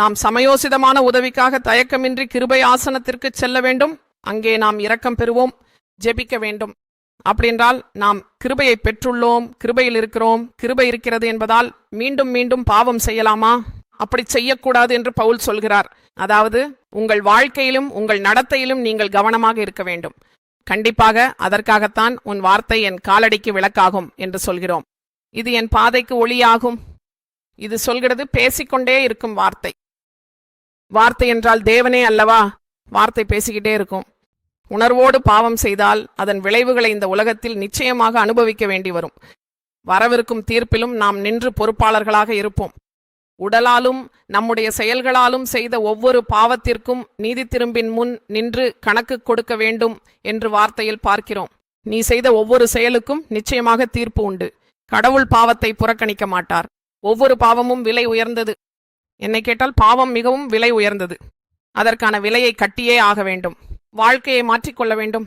நாம் சமயோசிதமான உதவிக்காக தயக்கமின்றி கிருபை ஆசனத்திற்கு செல்ல வேண்டும். அங்கே நாம் இரக்கம் பெறுவோம், ஜெபிக்க வேண்டும். அப்படின்றால் நாம் கிருபையை பெற்றுள்ளோம், கிருபையில் இருக்கிறோம், கிருபை இருக்கிறது என்பதால் மீண்டும் மீண்டும் பாவம் செய்யலாமா? அப்படி செய்யக்கூடாது என்று பவுல் சொல்கிறார். அதாவது உங்கள் வாழ்க்கையிலும் உங்கள் நடத்தையிலும் நீங்கள் கவனமாக இருக்க வேண்டும். கண்டிப்பாக அதற்காகத்தான் உன் வார்த்தை என் காலடிக்கு விளக்காகும் என்று சொல்கிறோம். இது என் பாதைக்கு ஒளியாகும். இது சொல்கிறது பேசிக்கொண்டே இருக்கும் வார்த்தை. வார்த்தை என்றால் தேவனே அல்லவா? வார்த்தை பேசிக்கிட்டே இருக்கும். உணர்வோடு பாவம் செய்தால் அதன் விளைவுகளை இந்த உலகத்தில் நிச்சயமாக அனுபவிக்க வேண்டி வரும். வரவிருக்கும் தீர்ப்பிலும் நாம் நின்று பொறுப்பாளர்களாக இருப்போம். உடலாலும் நம்முடைய செயல்களாலும் செய்த ஒவ்வொரு பாவத்திற்கும் நீதி திரும்பின் முன் நின்று கணக்கு கொடுக்க வேண்டும் என்று வார்த்தையில் பார்க்கிறோம். நீ செய்த ஒவ்வொரு செயலுக்கும் நிச்சயமாக தீர்ப்பு உண்டு. கடவுள் பாவத்தை புறக்கணிக்க மாட்டார். ஒவ்வொரு பாவமும் விலை உயர்ந்தது. என்னை கேட்டால் பாவம் மிகவும் விலை உயர்ந்தது. அதற்கான விலையை கட்டியே ஆக வேண்டும். வாழ்க்கையை மாற்றிக்கொள்ள வேண்டும்.